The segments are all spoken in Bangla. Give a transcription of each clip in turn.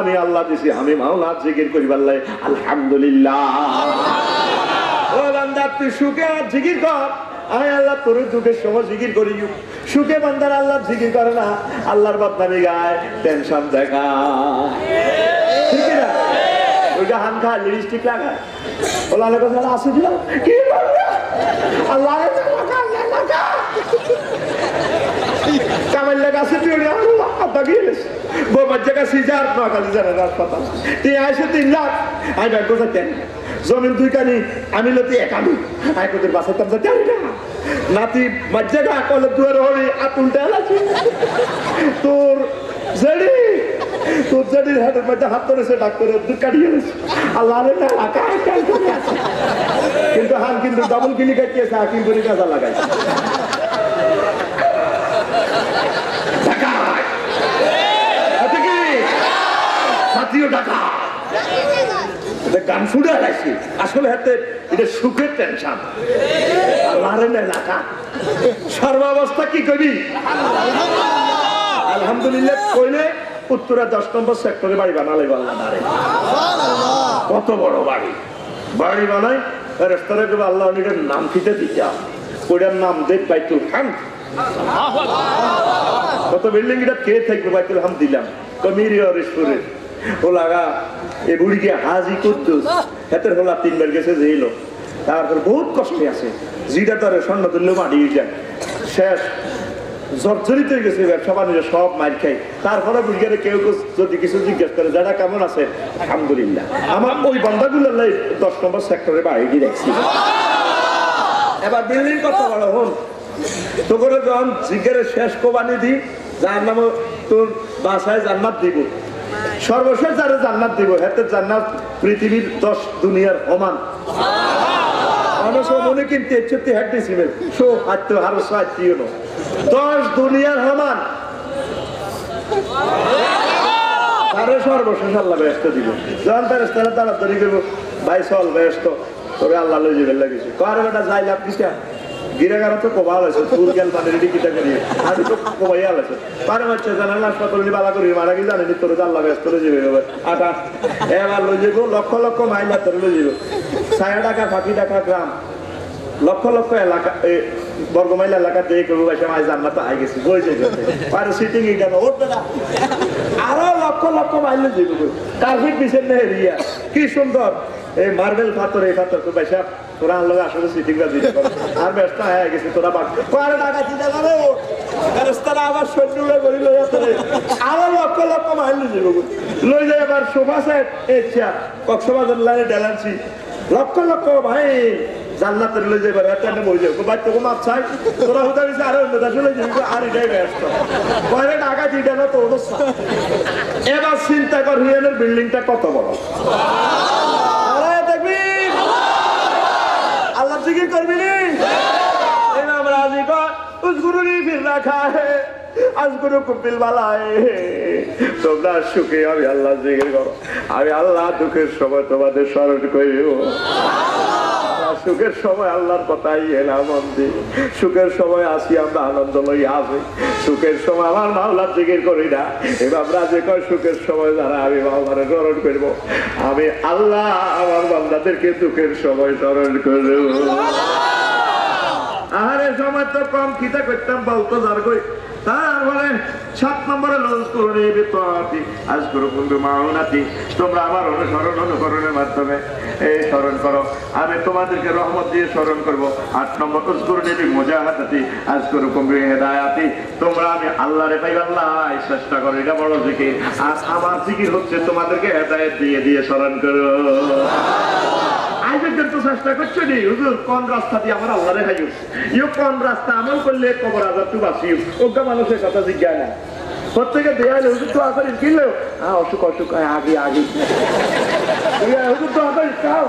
আমি আল্লাহ দিছি, আমি মাওলা জিকির করি আল্লাহ আলহামদুলিল্লাহ। ও বান্দা তুই সুখে আর জিকির কর, আমি আল্লাহ তোর দুঃখের সময় জিকির করি। সুখে বান্দার আল্লাহ জিকির করে না, আল্লাহর বদনামি গায়, টেনশন দেখা, ঠিক না? ওইটা হান খায়, লিপস্টিক লাগায়, ওলা কথা আসে দিল কি বলবে আল্লাহ কামাইলা গাছে বোমার জায়গা সিজার নোয়াখালী জেলার হাসপাতাল তুই আসে 3 লাখ আমি ব্যাংক যাতেন জমিন 2 কানি আমি লতি 1 কানি আমি তোদের বাসাতাম যাতে নাতি মজ্জাগা কলে দুয়ার হরি আতুলটা আছে তোর জেডি তোর জেডির হাতের মধ্যে হাত ধরেছে ডাক্তারের দুধ কাটিয়ে গেছে আল্লাহ রে না কিন্তু হান কিন্তু ডাবল কিলি কাটিয়েছে হাকিম করে কাজা লাগাইছে গান ফুটে আসি আসলে হাতে এটা সুখের টেনশন সর্বাবস্থা কি করি আলহামদুলিল্লাহ কইলে উত্তরা 10 নম্বর সেক্টরে বাড়ি বানালে বাংলাদেশে কত বড় বাড়ি বাড়ি বানাই রেস্তোরাঁ দেবো আল্লাহ অনেকের নাম খেতে দিতাম ওইটার নাম দেব বাইতুল হামদ কত বিল্ডিং এটা কে থাকবে বাইতুল হামদ দিলাম কমিরিয়রেশ্বরের ও লাগা এই বুড়িকে হাজি কুদ্দুস হাতের হলা 3 বার গেছে জেইল তারপর বহুত কষ্টে আছে জিটা তার স্বর্ণ তুললে মাটি যায় শেষ জর্জরিত হয়ে গেছে ব্যবসা বাণিজ্য সব মার খাই তারপরে বুড়িকে কেউ যদি কিছু জিজ্ঞেস করে যারা কেমন আছে আলহামদুলিল্লাহ আমার ওই বান্দাগুলো 10 নম্বর সেক্টরে বাড়ি দিয়ে রাখছি এবার বিল্ডিং কত বড় হন তো করে যখন জিজ্ঞেস শেষ কোবানি দিই যার নাম তোর বাসায় জান্নাত দিব সর্বশেষ যারা জান্নাত দিব হাতে জান্নাত পৃথিবীর 10 দুনিয়ার সমান মানুষ মনে কিন্তু 63 হাত দিছিলেন সো আত্ম হার সাথীও 10 দুনিয়ার সমান তারে সর্বশেষ আল্লাহ ব্যস্ত দিব যখন তারা তাড়াতাড়ি করবো ভাই চল ব্যস্ত তোরে আল্লাহ লই যাবে লাগিছে কার বেটা যাই লাভ দিছে গিরাগারা তো কোবাল আছে ফুল গেল মানে রেডি কিটা করি আমি তো কোবাইয়াল আছে পারে বাচ্চা জানা না হাসপাতাল নি বালা করি মারা কি জানে নি তোর আল্লাহ ব্যস্ত লই যাবে আটা এবার লই যাবো লক্ষ লক্ষ মাইল তোর লই যাবো 6 টাকা ফাঁকি টাকা গ্রাম লক্ষ লক্ষ এলাকা বর্গমাইল এলাকা দিয়ে করবো ভাই আজ জান্নাত আই গেছি বই যাবে পারে সিটিং এটা না ওর দাদা আরো লক্ষ লক্ষ মাইল লই যাবো কার্পেট বিছেন না এরিয়া কি সুন্দর এই মার্বেল পাথর এই পাথর তো ভাই সাহেব তোরা আনলো আসলে সিটিং রা দিতে পারো আর ব্যস্ত হয়ে গেছে তোরা বাক পারে টাকা চিন্তা করে রাস্তাটা আবার সৈন্যরা করি লই আসলে আরো লক্ষ লক্ষ মাইল লই যাবো লই যায় আবার সোফা সেট এই চেয়ার কক্সবাজার লাইনে ডেলান্সি লক্ষ লক্ষ ভাই জান্নাতের লই যাবে এটা না বই যাবে বাচ্চা কো মাপ চাই তোরা হুদা দিছে আর অন্য দেশে লই যাবে আর এটাই ব্যস্ত পরে টাকা দিতে না তো ওদের এবার চিন্তা কর রিয়ানের বিল্ডিংটা কত বড় আরে তাকবীর আল্লাহ জিকির করবি নি এই নাম রাজি কর উজগুরুনি ফির রাখা হে আজগুরু কুবিল বালায়ে তোমরা সুখে আমি আল্লাহ জিকির করো আমি আল্লাহ দুঃখের সময় তোমাদের স্মরণ করিও সুখের সময় আল্লাহর কথাই এলাম মন্দির সুখের সময় আসি আমরা আনন্দ লই আসি সুখের সময় আমার মাওলার জিকির করি না এবার রাজে কয় সুখের সময় যারা আমি মাওলার স্মরণ করবো আমি আল্লাহ আমার বান্দাদেরকে দুঃখের সময় স্মরণ করব আহারে সময় তো কম খিতা করতাম বলতো যার কই তারপরে 7 নম্বরে লঞ্চ করে বিতরাতি আজ করো বন্ধু মাওনাতি তোমরা আমার অনুকরণের মাধ্যমে এই স্মরণ করো আমি তোমাদেরকে রহমত দিয়ে স্মরণ করবো 8 নম্বর উজকুর নেবি মুজাহাদাতি আজ করো কুমরি হেদায়াতি তোমরা আমি আল্লাহরে পাই আল্লাহ চেষ্টা করো এটা বড় জিকির আর আমার জিকির হচ্ছে তোমাদেরকে হেদায়েত দিয়ে দিয়ে স্মরণ করো চেষ্টা করছো নি হুজুর কোন রাস্তা দিয়ে আমার আল্লাহরে হাইও ইও কোন রাস্তা আমল করলে কবর আজাব তো বাঁচিও ওগা মানুষের কথা জিজ্ঞাসা না প্রত্যেকে দেয়ালে হুজুর তো আসলে কিনলেও অসুখ আগে হুজুর তো আসলে খাও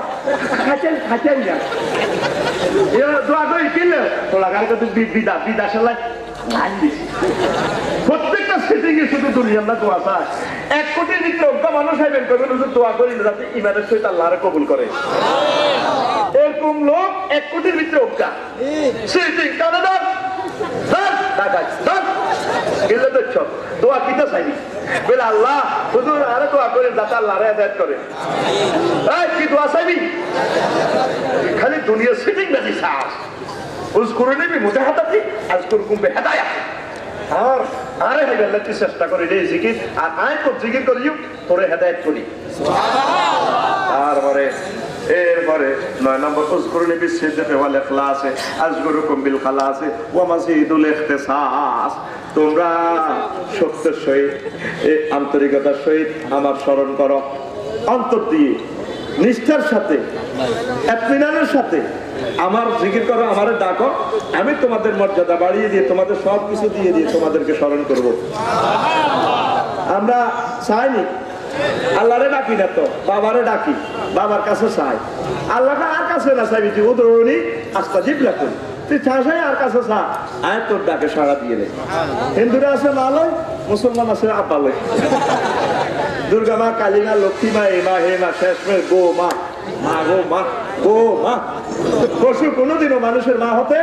খাচাই না দোয়া করে কিনলেও তোলা গাড়ি তো বিদা সালাই প্রত্যেকটা সিটিংয়ে শুধু দুনিয়ার দোয়া চায় 1 কোটির ভিতরে ওগা মানুষ আইবেন করবেন হুজুর দোয়া করি যাতে ইমানের সহিত আল্লাহরে কবুল করে এরকম লোক 1 কোটির ভিতরে ওগা সিটিং কানাডা গেলে দেখছ দোয়া কিতা চাইনি বলে আল্লাহ হুজুর আরে দোয়া করে যাতে আল্লাহ হেদায়েত করে। এই কি দোয়া চাইবি? খালি দুনিয়া সিটিং বেশি সাহস উজকুরুনি বিমুজাহাদাতি আজকুরকুম বিহিদায়াত। আর আরে হেদায়েত কি চেষ্টা করে রে জিকির আর আয় তো জিকির করিও তোরে হেদায়েত করি। তারপরে এরপরে 9 নম্বর উজকুরুনি বিসিদ্দিকি ওয়াল ইখলাসে আজকুরকুম বিল খালাসে ওয়া মাজিদুল ইখতিসাস। তোমরা সত্যের সহিত আন্তরিকতার সহিত আমার স্মরণ করো, অন্তর দিয়ে নিষ্ঠার সাথে ইত্মিনানের সাথে আমার জিকির করো, আমারে ডাকো, আমি তোমাদের মর্যাদা বাড়িয়ে দিয়ে তোমাদের সব কিছু দিয়ে দিয়ে তোমাদেরকে স্মরণ করব। আমরা চাইনি আল্লাহরে ডাকি না তো বাবারে ডাকি, বাবার কাছে চাই। আল্লাহকে আর কাছে না চাইবি তুই উদরণী আস্তাজিব রাখুন, তুই চাষাই আর কাছে চা, আয় তোর ডাকে সাড়া দিয়ে নে। হিন্দুরা আছে মা লয়, মুসলমান আছে আব্বা লয়। দুর্গা মা, কালী মা, লক্ষ্মী মা, এ মা, হে মা, শেষ মে গো মা, মা গো মা, গো মা। পশু কোনোদিনও মানুষের মা হতে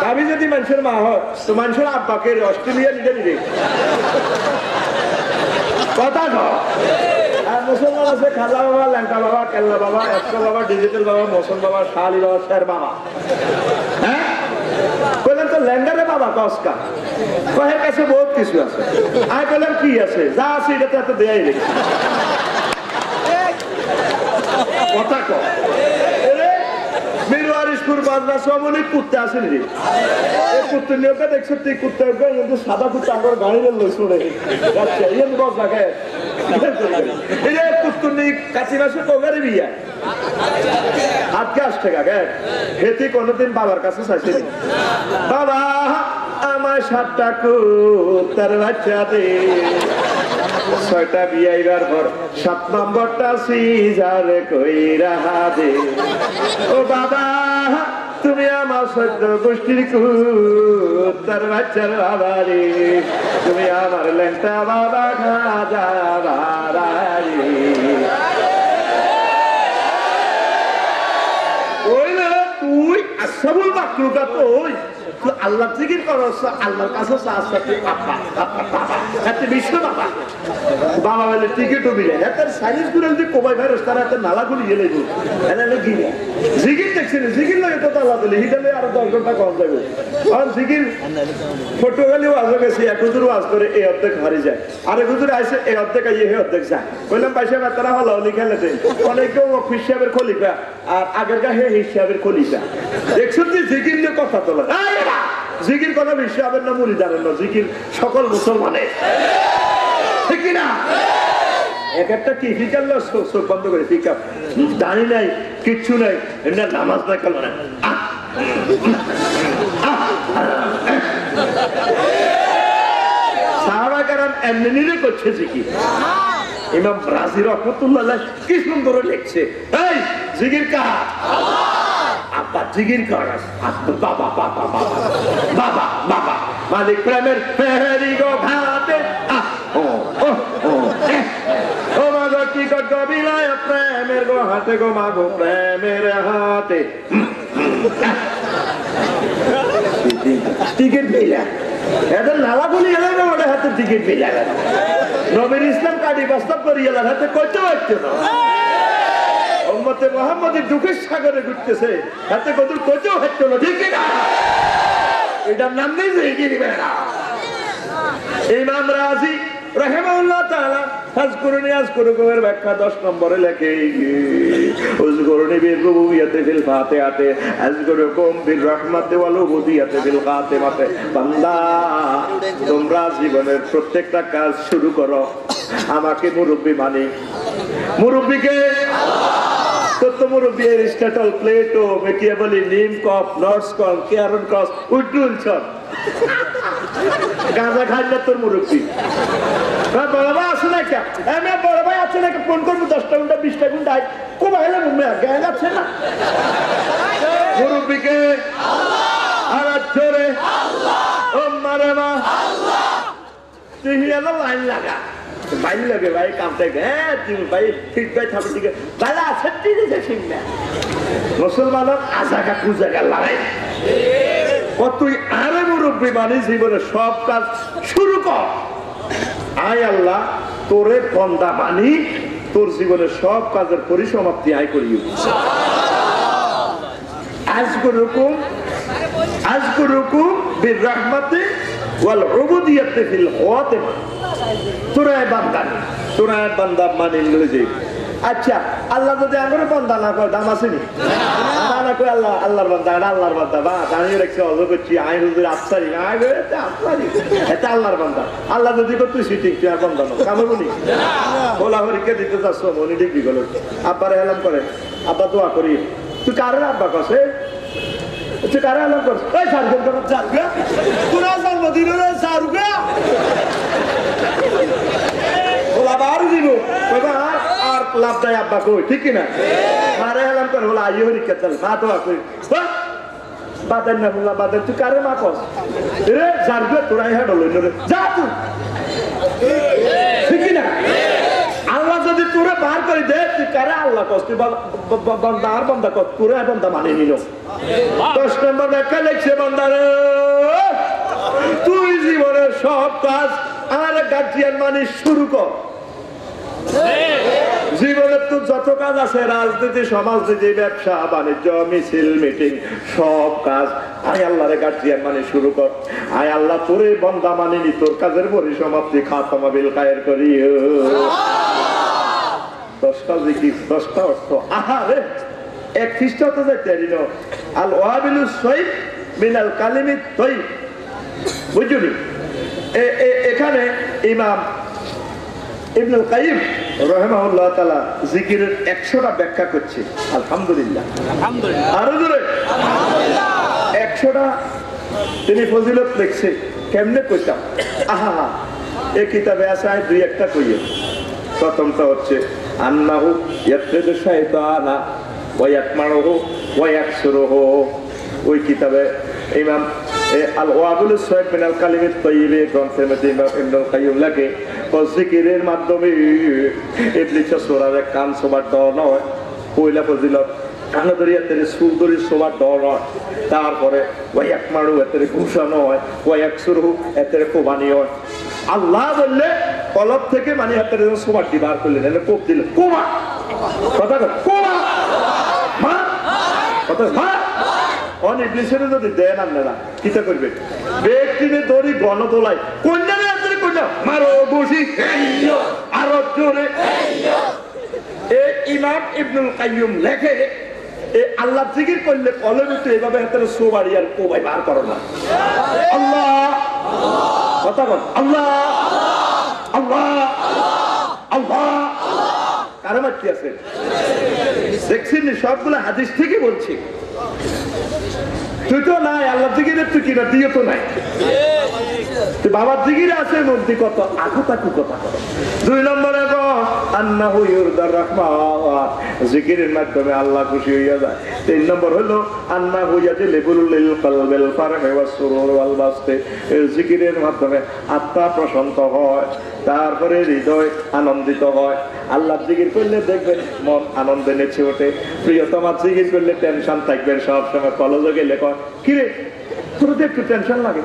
আমি যদি মানুষের মা হয় তো মানুষের আব্বাকে অস্ট্রেলিয়া নিতে নিবে কথা নয়। আর মুসলমান আছে খাজা বাবা, ল্যাংটা বাবা, কেল্লা বাবা, একশো বাবা, ডিজিটাল বাবা, মোসন বাবা, শালি বাবা, শের বাবা। হ্যাঁ বললেন তো ল্যাংডারে বাবা কসকা কহের কাছে বহুত কিছু আছে। আমি বললাম কি আছে? যা আছে এটাতে এত দেয়াই রেখে কথা কয় মিরওয়ারিশপুর বাজরা অনেক কুত্তে আসেন রে। এই কুত্তে নিয়োগে দেখছো তুই কুত্তে কিন্তু সাদা কুত্তে আমার গাড়ির লই শুনে আচ্ছা ইয়ে বজরা খায় এই কুত্তু নেই কাছি মাসে তোগারে বিয়া আজকে আসছে কাকে হেতি কোনোদিন বাবার কাছে চাইছে বাবা আমার 7টা কুত্তার বাচ্চা দে। 6টা বিয়াইবার পর 7 নম্বরটা সিজার কইরা দে। ও বাবা তুমি আমার 14 গোষ্ঠীর কুত্তার বাচ্চার বাবা রে, তুমি আমার ল্যাংটা বাবা খাজা বাবা রে। ওই না তুই আসবুল মাকলুকা তো ওই আল্লাহ জিকির করছ, আল্লাহর কাছে চাচ্ছা তুই বাবা বাবা এতে বিশ্ব বাবা বাবা বলে টিকিটও মিলে এত সাইলেন্স করে যদি কোবাই ভাইরাস তারা এত নালাগুলি গেলে এনে গিয়ে জিকির দেখছি জিকির লাগে তো আল্লাহ দিলে হিটালে আরো 10 ঘন্টা কম যাবে। কারণ জিকির পর্তুগালিও আজ গেছে, 1 হুজুর ওয়াজ করে এই অর্ধেক হারি যায়, আরেক হুজুর আইসে এই অর্ধেক আইয়ে এই অর্ধেক যায়। বললাম পাইসা তারা হলো লিখালেতে অনেকেও হিসাবের খলিফা আর আগের গা হে হিসাবের খলিফা দেখছো তুই জিকির নিয়ে কথা তোলা। জিকির কথা হিসাবের না মুড়ি জানেন না, জিকির সকল মুসলমানের ঠিক না। এক একটা টিভি কাটলো চোখ বন্ধ করে পিক আপ দাঁড়ি নাই কিচ্ছু নাই এমনি নামাজ না কালো না সাহাবা কেরাম এমনি নিলে করছে জিকির। ইমাম রাজি রহমতুল্লাহ কি সুন্দর লিখছে এই জিকির কার আব্বা জিকির কর বাবা বাবা বাবা বাবা বাবা মালিক প্রেমের ফেরি গো ঘাটে ও মাগো টিকট গবিলায় প্রেমের গো হাতে গো মাগো প্রেমের হাতে টিকিট পেলা এদের নালা বলি এলাম ওটা হাতে টিকিট পেলা নবীর ইসলাম কাটি বাস্তব করি এলার হাতে করতে পারছে না। উম্মতে মুহাম্মাদের দুঃখের সাগরে ঘুরতেছে হাতে কদুর কইতেও হচ্ছে না ঠিক না। এটার নাম নেই জিকির বেড়া। ইমাম রাজি রাহিমাহুল্লাহ তাআলা আযকুরুনি আযকুরুকুমের ব্যাখ্যা 10 নম্বরে লেখে উযকুরুনি বিরুবিয়াতি ফিল ফাতিহাতি আযকুরুকুম বিররহমাতি ওয়াল উবুদিয়াতি ফিল খাতিমাতি। বান্দা তোমরা জীবনের প্রত্যেকটা কাজ শুরু করো আমাকে মুরব্বি মানে। মুরব্বিকে কত মুরব্বি এরিস্টটল প্লেটো মেকিয়াভেলি নিম কফ নর্স কল কেয়ারন ক্রস উডুল ছন গাঁজা খাই না তোর মুরব্বি বড় ভাই আছে না কে এমনি বড় ভাই আছে না ফোন করবো 10টা ঘন্টা 20টা ঘন্টা কোবা হেলে মুম্মে জ্ঞান আছে না মুরব্বিকে আর জোরে ও মারে মা তুই এলো লাইন লাগা ভাই লাগে ভাই কামটা হ্যাঁ তুই ভাই ঠিক ভাই থাকবে ঠিক ভালো আছে ঠিক আছে ঠিক না মুসলমানের আজাগা কুজাগা লড়াই তুই আরে মুরব্বী মানে জীবনে সব কাজ শুরু কর আয় আল্লাহ তোরে বন্দা মানি, তোর জীবনের সব কাজের পরিসমাপ্তি আয় করিও। আজকুরুকুম বিররহমাতি ওয়াল উবুদিয়াতি ফিল খাতিমা। তোরা বান্দা মানি লই যাই। আচ্ছা আল্লাহ যদি আমার বান্দা না কয় দাম আছে নি? না কই আল্লাহ আল্লাহর বান্দা, আল্লাহর বান্দা বা দাঁড়িয়ে রাখছে অজ করছি আই হুজুর আফসারি এটা আল্লাহর বান্দা। আল্লাহ যদি তুই সিটিং তুই আর বান্দা না কামড়বনি বলা হরিকে দিতে চাচ্ছ মনি ডিগ্রি গেল আব্বার হেলাম করে আব্বা দোয়া করি তুই কারের আব্বা কছে তুই কারে হেলাম করছ ওই সারগন করে চারগা তোরা জন্মদিন রে সারগা বলা বার দিব কইবা আর লাভ নাই আব্বা কই ঠিক কি না কারে হেলাম করে বলা আইও হরিকে চল মা দোয়া করি বাদের না বলা বাদের তুই কারে মা কস রে সারগা তোরাই হেড হলো রে যা তুই ঠিক কি না আল্লাহ যদি তোরে বার করে দে তুই কারে আল্লাহ কস তুই বান্দা আর বান্দা কস তোরে বান্দা মানে নিল 10 নম্বর ব্যাখ্যা লিখছে বান্দারে তুই জীবনের সব কাজ আর গার্জিয়ান মানে শুরু কর। জীবনের তো যত কাজ আছে রাজনীতি সমাজনীতি ব্যবসা বাণিজ্য মিছিল মিটিং সব কাজ আয় আল্লাহরে গার্জিয়ান মানে শুরু কর। আয় আল্লাহ তোরে বান্দা মানিনি তোর কাজের পরিসমাপ্তি খাতামা বিল খায়ের করি। 10টা জিকির 10টা অর্থ আহারে এক খ্রিস্টাব্দ যাইতে দিন আল ওয়াবিলুস সাইয়্যিব মিনাল কালিমিত তাইয়্যিব বুঝুনি। এখানে ইমাম ইবনুল কাইয়্যিম রাহিমাহুল্লাহ তাআলা জিকিরের 100টা ব্যাখ্যা করছে। আলহামদুলিল্লাহ আলহামদুলিল্লাহ আরো জোরে আলহামদুলিল্লাহ। 100টা তিনি ফজিলত লিখছে কেমনে কইতাম আহা এই কিতাবে আছে দুই একটা কইয়ে। প্রথমটা হচ্ছে আন্নাহু ইয়াত্রিদু শাইতানা ওয়া ইয়াতমারুহু ওয়া ইয়াকসুরুহু। ওই কিতাবে ইমাম আল ওয়াবিলুস সাইয়্যিব মিনাল কালিমিত তাইয়্যিব গ্রন্থের মধ্যে ইমাম ইবনুল কাইয়্যিম লেখে জিকিরের মাধ্যমে ইবলিসের সূরারে কান সোবার দেওয়া নয়। পয়লা ফজিলত কান ধরিয়া তেরে সুর ধরি সোবার দেওয়া নয়। তারপরে ওয়া ইয়াকমারু এতের ঘুষানো হয়, ওয়া ইয়াকসুরুহু এতের কোবানি হয়। আল্লাহ বললে কলব থেকে মানে হাতের সোবার দি বার করলেন এনে কোপ দিল কোমা কথা কর কোমা মা কথা মা অন ইবলিসের যদি দেন আপনারা কিতা করবে ব্যক্তিনে দড়ি গণ তোলাই কন্যা রে হাতের কন্যা মারো বসি আরো জোরে। এই ইমাম ইবনুল কাইয়্যিম লেখে আল্লাহ জিকির করলে কলবে তো এভাবে হাতের সোবাড়ি আর কোবাই বার করো না। আল্লাহ কথা বল আল্লাহ আল্লাহ আল্লাহ কারো মাত্রি আছে দেখছেন সবগুলো হাদিস থেকে বলছি। তুই তো নাই আল্লাহ জিকিরের তুই কিনা দিয়ে তো নাই বাবার জিকির আছে মধ্যে কত আকুতাকু কথা কর। 2 নম্বরে আন্নাহু ইউরদার রাহমান জিকিরের মাধ্যমে আল্লাহ খুশি হইয়া যায়। 3 নম্বর হলো আন্নাহু ইয়াজলিবুল লিল কলবিল ফারহি ওয়াস সুরুর ওয়াল বাসতি জিকিরের মাধ্যমে আত্মা প্রশান্ত হয়, তারপরে হৃদয় আনন্দিত হয়। আল্লাহ জিকির করলে দেখবেন মন আনন্দে নেচে ওঠে। প্রিয়তমা জিকির করলে টেনশন থাকবেন সব সময়। কলেজে গেলে কয় কিরে তোর তো একটু টেনশন লাগে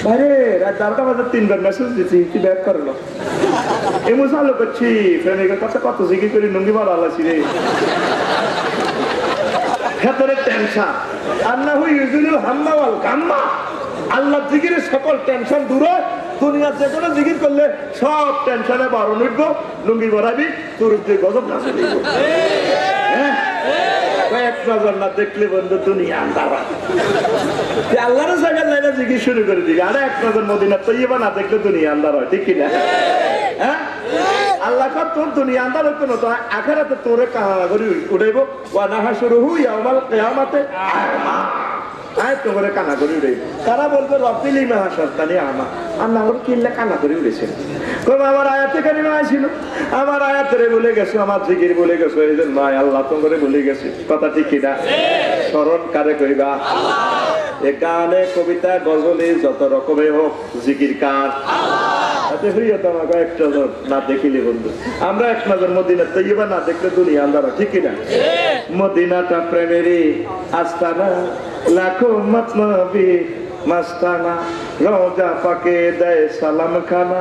ভাইরে রাত 12টা বাজে 3বার মেসেজ দিচ্ছি কি ব্যাক করলো এমন চালু করছি প্রেমিকের কথা কত জিকির করি নঙ্গি মারা আলাসি রে ভেতরে টেনশন। আন্নাহু ইউজুলুল হাম্মা ওয়াল গাম্মা আল্লাহ জিকিরের সকল টেনশন দূর হয়। দুনিয়ার যে কোনো জিকির করলে সব টেনশনে বারণ উঠবো লুঙ্গি ভরাবি তোর গজব নাচে দিব। এক নজর না দেখলে বন্ধু দুনিয়া আন্দারা আল্লাহর জায়গায় লাইনে জিকির শুরু করে দিবি। আরে এক নজর মদিনা তৈবা না দেখলে দুনিয়া আন্দার হয় ঠিক কিনা? হ্যাঁ আল্লাহ তোর দুনিয়া আন্দার হইতো না তো আখেরাতে তোরে কাহারা করে উঠাইব ওয়া নাহাশুরুহু ইয়াউমাল কিয়ামাতি আ'মা আয় তোরে কানা করে উঠাইব। তারা বলবে রব্বিল লিমা হাশারতানি আ'মা আল্লাহ ওর কিল্লা কানা করে উঠেছে কবে আমার আয়াতে কারিমা ছিল আমার আয়াতেরে বলে গেছো আমার জিকির বলে গেছো এই যে নয় আল্লাহ তোরে বলে গেছে কথা ঠিক কিনা? স্মরণ কারে কইবা এ গানে কবিতা গজলে যত রকমের হোক জিকির কার একটা না দেখিলে বন্ধু আমরা এক নজর মদিনা তৈবা না দেখলে দুনিয়া আন্দারা ঠিক কিনা? মদিনাটা প্রেমেরই আস্তানা লাখো মতলবি মাস্তানা রওজা পাকে দেয় সালাম খানা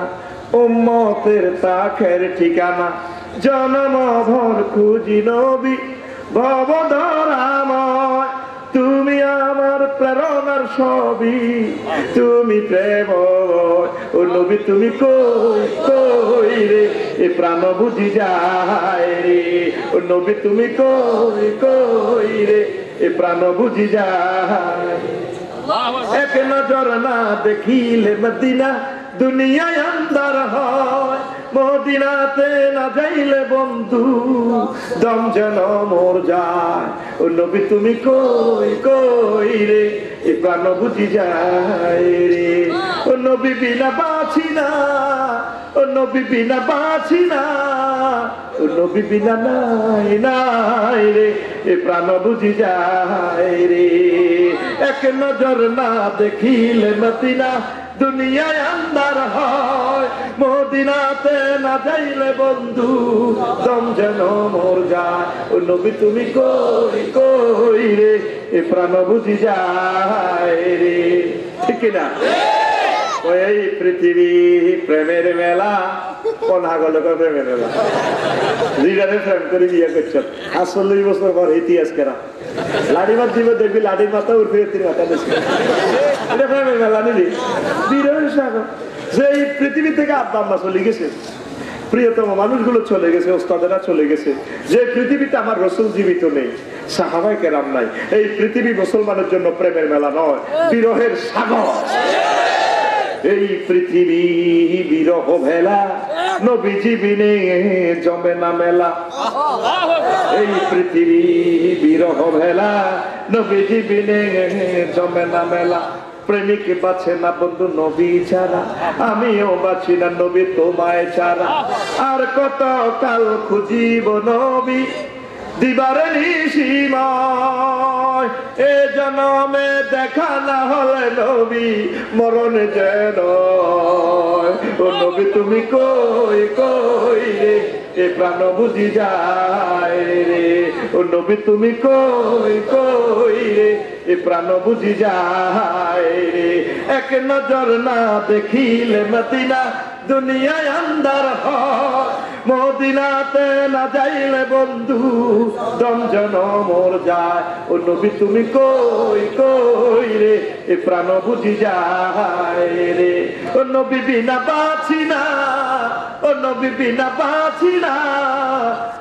উম্মতের তাখের ঠিকানা জনম ভর খুঁজি নবী ভবধরাময় তুমি আমার প্রেরণার সবই তুমি প্রেম ও নবী তুমি কই কই রে এ প্রাণ বুঝি যায় রে ও নবী তুমি কই কই রে এ প্রাণ বুঝি যায় এক নজর না দেখিলে মদিনা দুনিয়ায় আন্দার হয় মদিনাতে না যাইলে বন্ধু দম যেন মোর যায় ও নবী তুমি কই কই রে এ প্রাণ বুঝি যায় রে ও নবী বিনা বাঁচি না ও নবী বিনা বাঁচি না ও নবী বিনা নাই নাই রে এ প্রাণ বুঝি যায় রে এক নজর না দেখিলে মদিনা দুনিয়ায় আন্দার হয় মদিনাতে না যাইলে বন্ধু দম যেন মোর যায় ও নবী তুমি কই কই রে এ প্রাণ বুঝি যায় রে ঠিক না ওই পৃথিবী প্রেমের মেলা কোন আগল প্রেমের মেলা লিডারে প্রেম করে বিয়ে করছেন ৪৮ বছর পর ইতিহাস কেনা লাঠি মাছ দিবে দেখবি লাঠির মাথা উঠে তিন মাথা দিচ্ছে এটা প্রেমের মেলা নিলি বিরহের সাগর যে এই পৃথিবী থেকে আব্বা আম্মা চলে গেছে প্রিয়তম মানুষগুলো চলে গেছে ওস্তাদেরা চলে গেছে যে পৃথিবীতে আমার রসুল জীবিত নেই সাহাবায়ে কেরাম নাই এই পৃথিবী মুসলমানের জন্য প্রেমের মেলা নয় বিরহের সাগর এই পৃথিবী বিরহ ভেলা নবীজি বিনে জমে না মেলা এই পৃথিবী বিরহ ভেলা নবীজি বিনে জমে না মেলা প্রেমিক বাঁচে না বন্ধু নবী ছাড়া আমিও বাঁচি না নবী তোমায় ছাড়া আর কত কাল খুঁজিব নবী দিবারে নিশিময় এ জনমে দেখা না হলে নবী মরণে যেন ও নবী তুমি কই কই রে এ প্রাণ বুঝি যায় রে ও নবী তুমি কই কই রে এ প্রাণ বুঝি যায় রে এক নজর না দেখিলে মদিনা দুনিয়ায় আন্দার হয় মদিনাতে না যাইলে বন্ধু দম যেন মোর যায় ও নবী তুমি কই কই রে এ প্রাণ বুঝি যায় রে ও নবী বিনা বাঁচি না ও নবী বিনা বাঁচি না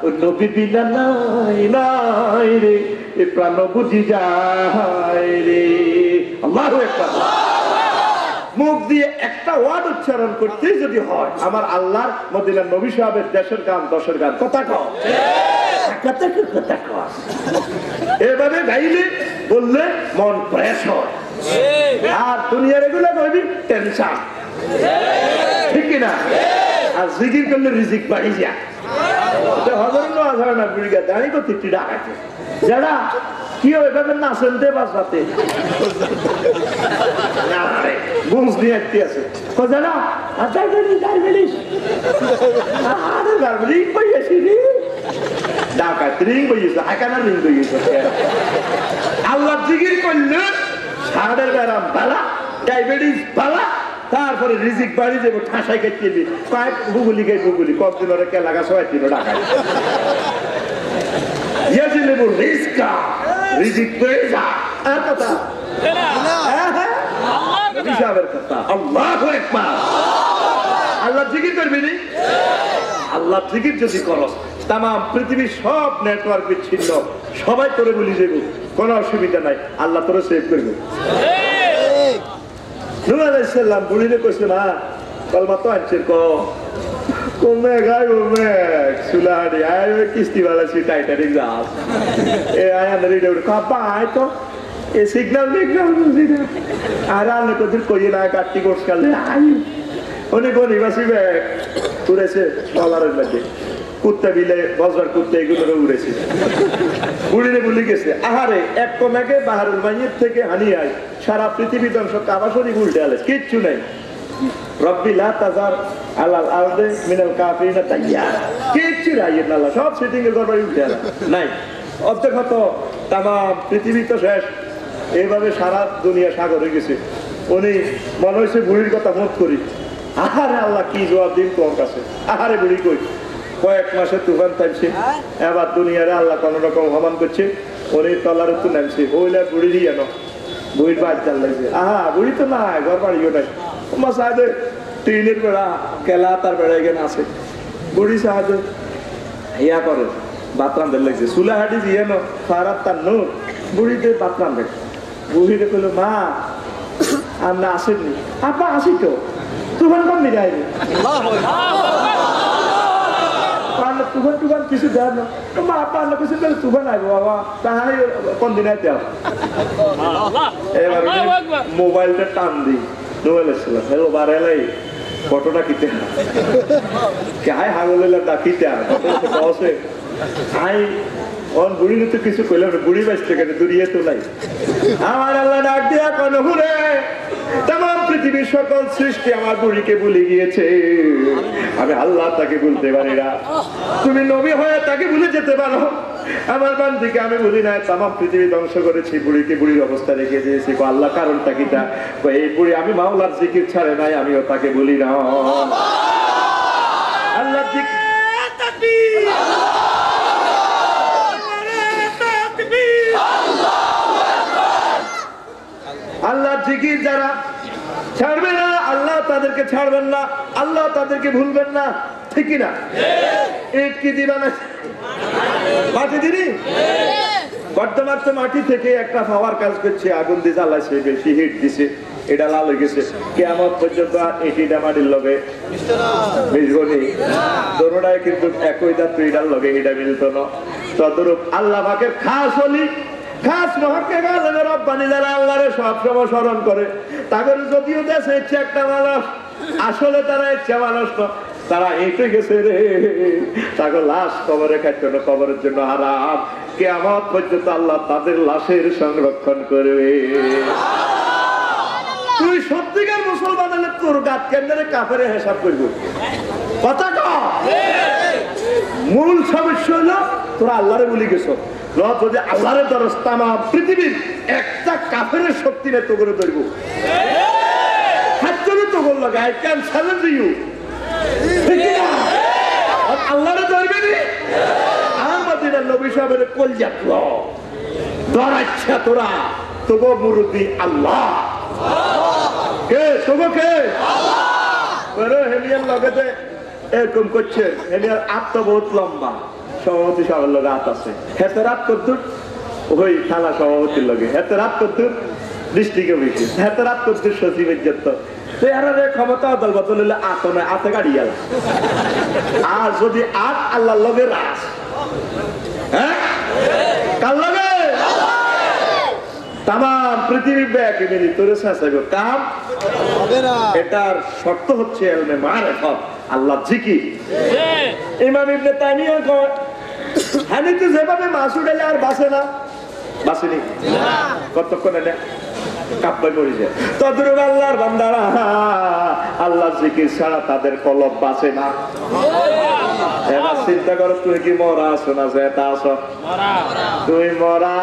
ও নবী বিনা নাই নাই রে এ প্রাণ বুঝি যায় রে আল্লাহু আকবার মুখ দিয়ে একটা ওয়ার্ড উচ্চারণ করতে যদি হয় আমার আল্লাহর মদিনার নবী সাহেবের দেশের গান দশের গান কথা কও কথা কও এভাবে গাইলে বললে মন ফ্রেশ হয় আর দুনিয়ার এগুলো কইবি টেনশন ঠিক কিনা আর জিকির করলে রিজিক বাড়ি যায় হজরত না বুড়িগা দাঁড়িয়ে তো তিনটি ডাকাছে যারা কি এভাবে না শুনতে বাঁচাতে গুমস দিয়ে একটি আছে যারা আল্লাহ জিকির করলে সাড়ের ব্যারাম বালা ডায়াবেটিস বালা তারপরে রিজিক বাড়ি যাবো ঠাসাই কেটে কয়েক বুগুলি গাই বুগুলি কতদিন ওরা কে লাগা সবাই দিল ডাকায় রিজিক পেয়ে যা আর কথা আল্লাহ জিকির করবি নি আল্লাহ জিকির যদি করস তাম পৃথিবীর সব নেটওয়ার্ক বিচ্ছিন্ন সবাই তোরে বলি যাব কোনো অসুবিধা নাই আল্লাহ তোরে সেভ করবে নূহ আলাইহিস সালাম বুড়িরে কইছে না কলমা তো আনছে কমে গাই কমে সুলাড়ি আয় কিস্তি वाला সি টাইটানিক জাহাজ এ আয় আন্দারি দেউড় কাপা আয় তো এ সিগন্যাল দেখলাম বুঝিনা আর আলে তোদের কইয়ে না কাটি কোর্স কালে আই অনেক নিবাসী ব্যাগ উড়েছে ডলারের মধ্যে কুত্তা বিলে বজর কুত্তা এগুলো উড়েছে বুড়িরে বলি গেছে আহারে এক কমেকে বাহারুল মাইয়ের থেকে হানি আয় সারা পৃথিবী ধ্বংস কাবাসরি উল্টে আলে কিচ্ছু নাই রব্বি লা তাজার আলাল আরদে মিনাল কাফিরিনা তাইয়ারা কিচ্ছু নাই আল্লাহ সব সেটিং এর গড়বড়ি উঠে আলা নাই অর্ধগত তামাম পৃথিবী তো শেষ এইভাবে সারা দুনিয়া সাগর হয়ে গেছে উনি মনে হয়েছে বুড়ির কথা মত করি আরে আল্লাহ কি জবাব দিন তোর কাছে? আরে বুড়ি কই, কয়েক মাসে তুফান থামছে, এবার দুনিয়ারে আল্লাহ কোন রকম হমান করছে, ওরে তলার তো নামছে, ওইলা বুড়ি দিয়ে ন বুড়ির বাদ চাল লাগছে। বুড়ি তো না, ঘর বাড়িও নাই, তোমার সাহায্যে টিনের বেড়া কেলা তার বেড়া এখানে আছে, বুড়ি সাহায্যে ইয়া করে ভাত রান্ধে লাগছে, চুলাহাটি দিয়ে ন ফারাত তার নূর বুড়িতে ভাত রান্ধে। বুড়িতে কইলো মা আমরা আসেননি, আপা আসি তো তুফান কম নিয়ে যায়নি, তুফান টুফান কিছু দেয় না, মা আপা আল্লাহ কিছু তুফান আইবো বাবা, তাহাই কোন দিন আইতে হবে। এবার মোবাইলটা টান দিই, মোবাইল এসেছিল, হ্যালো বার এলাই ফটোটা কিতে হাই হাগলের ডাকিতে আছে আই অন বুড়ি তো কিছু কইলাম না, বুড়ি বাঁচতে কেন দূরিয়ে তো নাই। আমার আল্লাহ ডাক দিয়া কোন হুরে তাম পৃথিবীর সকল সৃষ্টি আমার বুড়িকে ভুলে গিয়েছে, আমি আল্লাহ তাকে ভুলতে পারি না, তুমি নবী হয়ে তাকে ভুলে যেতে পারো, আমার বান্দিকে আমি ভুলি না। তাম পৃথিবী ধ্বংস করেছি, বুড়িকে বুড়ির অবস্থা রেখে দিয়েছি। আল্লাহ কারণটা কিটা? এই বুড়ি আমি মাওলার জিকির ছাড়ে নাই, আমিও তাকে ভুলি না। আল্লাহ আল্লাহ জিকির যারা ছাড়বে না, আল্লাহ তাদেরকে ছাড়বেন না, আল্লাহ তাদেরকে ভুলবেন না, ঠিক না? ইট কি দিবা না মাটি দিনি, বর্তমান তো মাটি থেকে একটা পাওয়ার কাজ করছে, আগুন দিয়ে জ্বালাইছে, বেশি হিট দিছে, এটা লাল হয়ে গেছে, কেমন পর্যন্ত এটিটা মাটির লগে মিশবনি, দোনোটাই কিন্তু একই দাঁত এটার লগে এটা মিলত না। তদরূপ আল্লাহ পাকের খাস হলি খাস মহাক্কেক আলেমের রব্বানি যারা আল্লাহরে সবসময় স্মরণ করে, তাদের যদিও দেশে ইচ্ছে একটা মানুষ, আসলে তারা ইচ্ছা মানুষ না, তারা এঁটে গেছে রে, তাকে লাশ কবরে খাইতে না, কবরের জন্য হারাম, কিয়ামত পর্যন্ত আল্লাহ তাদের লাশের সংরক্ষণ করবে। তুই সত্যিকার মুসলমান হলে তোর গাত কেন্দ্রে কাফেরে হিসাব করবি, কথা মূল সমস্যা হলো তোরা আল্লাহরে বলি গেছো, যদি আল্লাহরে দরস তামাম পৃথিবীর একটা কাফের শক্তি নেই তো করে ধরবো, তো বললো আই ক্যান চ্যালেঞ্জ ইউ, আল্লাহরে ধরবে নি আহমদিনা নবী সাহেবের কলজা ধরাচ্ছা তোরা, তবু মুরুদি আল্লাহ কে, তবু কে হেলিয়ার লগেতে এরকম করছে, হেলিয়ার আত্মা বহুত লম্বা, সভাপতি সাহেবের লগে হাত আছে, হেতে রাত করতুর ওই থানা সভাপতির লগে, হেতে রাত করতুর ডিস্ট্রিক্ট অফিসে, হেতে রাত করতুর সচিবের যত ক্ষমতা দল বদল হলে আত নয়, আতে গাড়ি গেল। আর যদি আট আল্লাহর লগে রাস, হ্যাঁ কার লগে তাম পৃথিবী ব্যাকে মিলি তোরে শেষাইব কাম হবে না। এটার শর্ত হচ্ছে এলমে মারিফাত, আল্লাহ জিকির। ইমাম ইবনে তাইমিয়া কয় হানিতে যেভাবে মাছ উড়াইলে আর বাঁচে না, বাঁচেনি কতক্ষণ এনে কাপ্পায় পড়ে যায়, তদ্রুপ আল্লাহর বান্দারা আল্লাহ জিকির ছাড়া তাদের কলব বাঁচে না। এবার চিন্তা করো, তুই কি মরা আছো না যেটা আছো, তুই মরা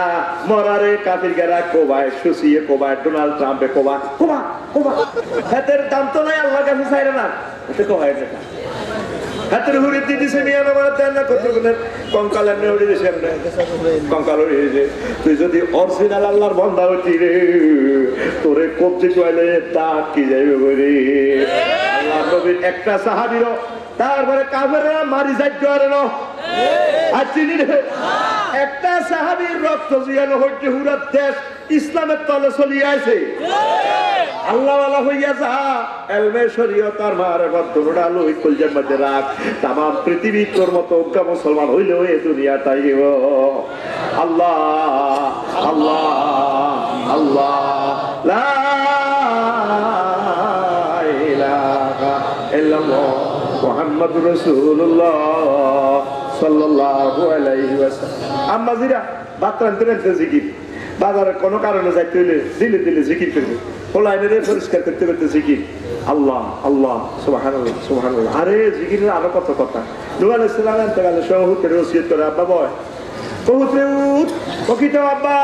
মরারে কাফির গেরা কোবায়, সুসিয়ে কোবায়, ডোনাল্ড ট্রাম্পে কোবা কোবা কোবা, হাতের দাম তো নাই আল্লাহর কাছে চাইরে না, এটা কোবায় যেটা হাতের হুড়ি দিদিছে নিয়ে আমার দেন না, কতগুলোর কঙ্কাল এমনি উড়ে দিছে, এমনি কঙ্কাল উড়ে দিয়েছে। তুই যদি অরিজিনাল আল্লাহর বান্দা হতি রে, তোরে কবজি চুয়াইলে ডাক কি যাইবে বলে আল্লাহ নবীর একটা সাহাবীরও, তারপরে কাফেররা মারি যাইতে পারে না, আর চিনি রে একটা সাহাবীর রক্ত জিয়ানো হইতে হুরা দেশ ইসলামের তলে চলিয়ে আছে। আল্লাহ ওয়ালা হইয়া যা, এলমে শরীয়ত আর মারিফাত দুটোটা লই কলজের মধ্যে রাখ, তামাম পৃথিবী তোর মতো উগ্র মুসলমান হইলেও এই দুনিয়াটাই আল্লাহ আল্লাহ আল্লাহ লা ইলাহা ইল্লাল্লাহ মুহাম্মাদুর রাসূলুল্লাহ সাল্লাল্লাহু আলাইহি ওয়াসাল্লাম। আম্মা জিরা ভাত রাঁধতে রাঁধতে জিকির, বাজারে কোনো কারণে যাইতে হইলে দিলে দিলে জিকির করবে, লাইনে পরিষ্কার করতে করতে জিকির আল্লাহ আল্লাহ সুবহানাল্লাহ সুবহানাল্লাহ। আরে জিকিরের আরো কত কথা, নূহ আলাইহিস সালাম এতেকালে শহীদের ওসিয়ত করে, আব্বা বয় কবুতরে উঠ ওকিটা আব্বা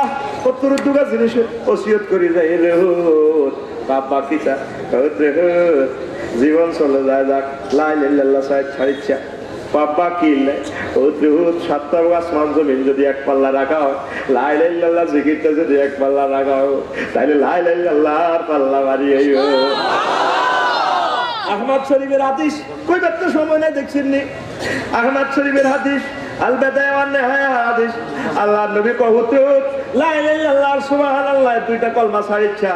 কতর দুগা জিনিস ওসিয়ত করি যাই রে বাবা কিটা কবুতরে জীবন চলে যায় যাক লা ইলাহা ইল্লাল্লাহ সাইদ ছাড়িচ্ছা বাবা কিল্লে উদ্রুত সাতটা আসমান জমিন যদি এক পাল্লা রাখা হয় লা ইলাহা ইল্লাল্লাহ জিকিরটা যদি এক পাল্লা রাখা হয় তাহলে লা ইলাহা ইল্লাল্লাহর পাল্লা বাড়িয়েও আহমদ শরীফের হাদিস কই ব্যক্ত সময় নাই দেখছেন নি আহমদ শরীফের হাদিস আল বিদায়া ওয়ান নিহায়া হাদিস আল্লাহ নবী কহুত লা ইলাহা ইল্লাল্লাহ সুবহানাল্লাহ দুইটা কলমা ছাড়িচ্ছা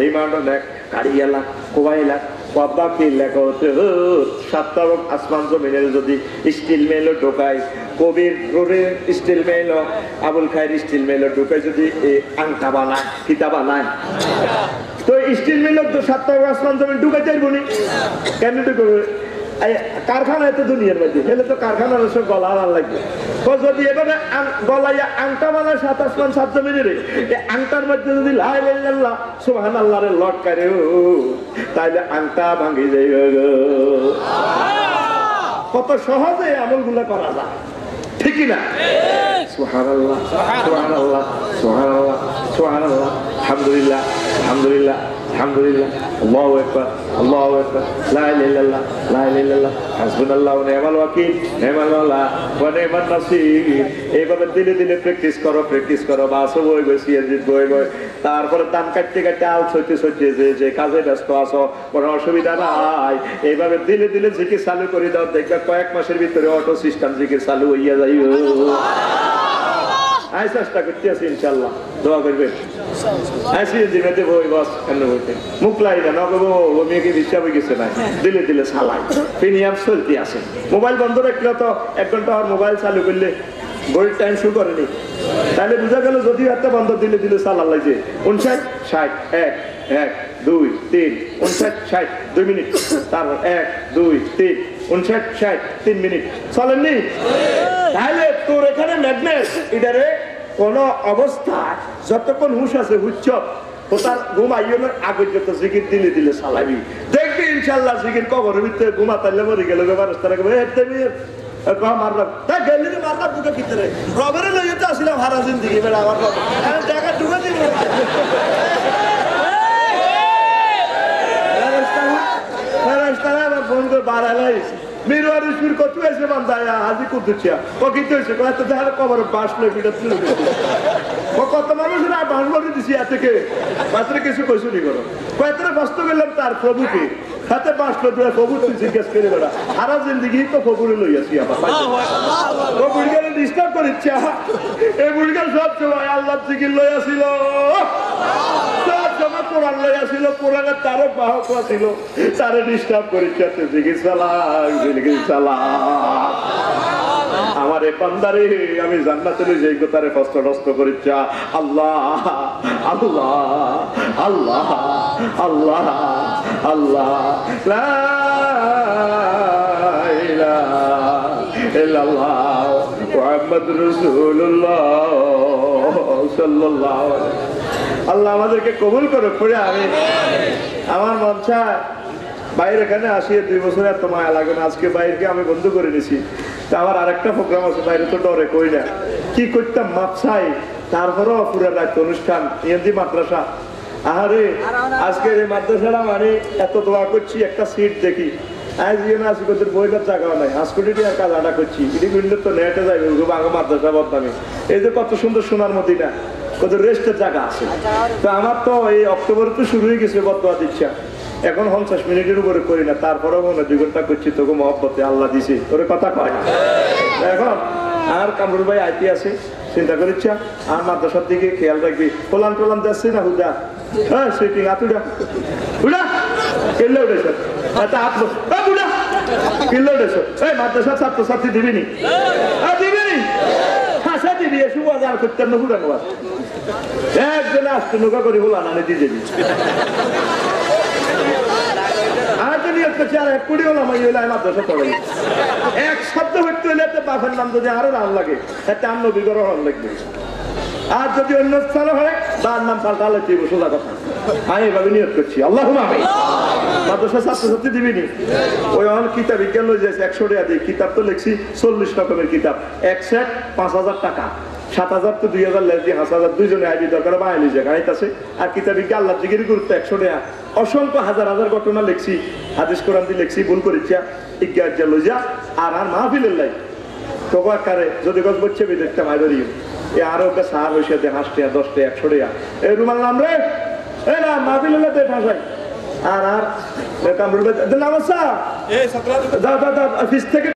রিমান্ড দেখ কারিয়ালা কোবাইলা বাবা কি লেখা হতে সাতটা আসমান জমিনের যদি স্টিল মেল ঢোকায় কবির রোডে স্টিল মেল আবুল খায়ের স্টিল মেল ঢোকায় যদি আংটা বানায় কিতা বানায় তো স্টিল মিল তো সাতটা আসমান জমিন ঢুকে যাইব নি কেন ঢুকবে কারখানা এত দুনিয়ার মধ্যে হেলে তো কারখানার সব গলা আনার লাগবে তো যদি এভাবে গলাইয়া আংটা বানায় সাত আসমান সাত জমিনের এই আংটার মধ্যে যদি লা ইলাহা ইল্লাল্লাহ সুবহানাল্লাহর লটকারে তাইলে আংটা ভাঙি যাইবে কত সহজে আমলগুলো করা যায় ঠিক না সুবহানাল্লাহ সুবহানাল্লাহ সুবহানাল্লাহ সুবহানাল্লাহ আলহামদুলিল্লাহ আলহামদুলিল্লাহ আলহামদুলিল্লাহ আল্লাহু আকবার আল্লাহু আকবার লা ইলাহা ইল্লাল্লাহ লা ইলাহা ইল্লাল্লাহ হাসবুনাল্লাহু ওয়া নি'মাল ওয়াকিল নি'মাল মাওলা ওয়া নি'মান নাসির এইভাবে দিলে দিলে প্র্যাকটিস করো বাসো বই বসিয়ে জিত বই তারপরে দান কাটতে কাটতে আল সইতে যে কাজে ব্যস্ত আছো কোনো অসুবিধা নাই এইভাবে দিলে দিলে জিকির চালু করে দাও দেখবে কয়েক মাসের ভিতরে অটো সিস্টেম জিকির চালু হইয়া যাইও আই চেষ্টা করতে আছি ইনশাআল্লাহ দোয়া করবেন আইসি জিমেতে বই বস কেন বলতে মুখ লাই না নগব ও মেয়েকে বিশ্বাস হয়ে গেছে না দিলে দিলে চালাই প্রিমিয়াম চলতে আছে মোবাইল বন্ধ রাখলে তো 1 ঘন্টা আর মোবাইল চালু করলে বই টাইম শুরু করেনি তাহলে বোঝা গেল যদি একটা বন্ধ দিলে দিলে চালা লাগছে 59 60 1 1 2 3 59 60 2 মিনিট তারপর 1 2 3 59 60 3 মিনিট চলেননি তাহলে তোর এখানে ম্যাগনেট এটারে কোন অবস্থায় যতক্ষণ হুশ আছে হুচ্ছ ও তার ঘুমাইও না আগে যত জিকির দিলে দিলে চালাবি দেখবি ইনশাল্লাহ জিকির কবরের ভিতরে ঘুমা তাইলে মরে গেল মানুষ তারা মারলাম তা গেলি মারলাম দুটো ভিতরে রবের লইয়ে তো আসলাম হারা জিন্দিগি বেড়া আমার টাকা ঢুকে দিব ফোন করে বাড়ালাই মিরওয়ারি সুর কত হয়েছে বান্দায়া হাজি কুদুচিয়া ও কি হয়েছে কত দেখার কবর বাস লই পিটা তুলে ও কত মানুষ না বাস করে দিছি এতকে মাত্র কিছু কইছো নি করো কয়তরে কষ্ট করলাম তার প্রভুকে হাতে বাস লই দিয়ে প্রভু তুই জিজ্ঞেস করে বেড়া সারা জিন্দেগি তো প্রভুরে লই আসি আবার ও বুড়িগারে ডিস্টার্ব করিচ্ছে এই বুড়িগার সব সময় আল্লাহ জিকির লই আসিল সব সময় কোরআন লই আসিল কোরআনের তারও বাহক ছিল তারে ডিস্টার্ব করিচ্ছে জিকির আমার এ বান্দারে আমি জান্নাতের যেই তারে কষ্ট নষ্ট করিচ্ছি আল্লাহ আল্লাহ আল্লাহ আল্লাহ আল্লাহ লা ইলাহা ইল্লাল্লাহ মুহাম্মাদুর রাসূলুল্লাহ সাল্লাল্লাহু আলাইহি আল্লাহ আমাদেরকে কবুল করো পড়ে আমি আমার মন চায় বাইরে এখানে আসিয়ে 2 বছর এত মায়া লাগে না আজকে বাইরকে আমি বন্ধ করে নিছি তা আমার আরেকটা প্রোগ্রাম আছে বাইরে তো ডরে কই না কি করতাম মাপসাই তারপরেও পুরো রাত অনুষ্ঠান ইয়েন্দি মাদ্রাসা আরে আজকে এই মাদ্রাসাটা মানে এত দোয়া করছি একটা সিট দেখি আজ ইয়ে না আসি তোদের বইটার জায়গাও নাই হাসকুটিটি আর কাজ আটা করছি এটি করলে তো নেটে যাবে বাংলা মাদ্রাসা বদনামে এই যে কত সুন্দর সোনার মতিটা কত রেস্টের জায়গা আছে তো আমার তো এই অক্টোবর তো শুরু হয়ে গেছে বদয়া দিচ্ছা এখন 50 মিনিটের উপরে করি না তারপরেও মনে 2 ঘন্টা করছি তোকে মহব্বতে আল্লাহ দিছি তোর কথা কয় এখন আর কামরুল ভাই আইতে আছে চিন্তা করিচ্ছা আর মাদ্রাসার দিকে খেয়াল রাখবি পোলান টোলান যাচ্ছে না হুদা হ্যাঁ সুইটিং আতুডা উড়া কেলে উঠেছ এটা হাত উড়া কেলে উঠেছ এই মাদ্রাসার ছাত্রছাত্রী দিবিনি দিবিনি হাসা দিবি এসে বাজার করতে নুকুরা নোয়া একজনে আসতে নৌকা করে হলো আনানে দিয়ে দিবি এক শব্দ হইতে হইলে বাপের নাম যদি আরো নাম লাগে একটা আন্ন বিগ্রহণ লাগবে আর যদি অন্য স্থানে হয় তার নাম পাল্টা লাগছে সোজা কথা আমি এভাবে নিয়োগ করছি আল্লাহ মাদ্রাসা ছাত্রছাত্রী দিবিনি ওই অনেক কিতাব বিজ্ঞান লই যাইছে 100 টাকা দিয়ে কিতাব তো লিখছি 40 রকমের কিতাব এক সেট 5000 টাকা 7,000 তো 2,000 লেস দিয়ে 5,000 দুইজনে আইবি দরকার বাঙালি যে গাইতাছে আর কিতাবি কি আল্লাহ জিগির গুরুত্ব 100 টাকা অসংখ্য হাজার হাজার ঘটনা লিখছি হাদিস কোরআন দিয়ে লিখছি ভুল করিছা ইজ্ঞাজ্জা লইয়া আর মাহফিলের লাই তোকে আকারে যদি গছ বলছে বিদেশটা মাই ধরি এ আরো একটা সার হইছে দে 5 টাকা 10 টাকা 100 টাকা এই রুমাল নাম রে এই না মাহফিলের লাই ঠাসাই আর কামরুল নাম আছে এই ছাত্র দাও অফিস থেকে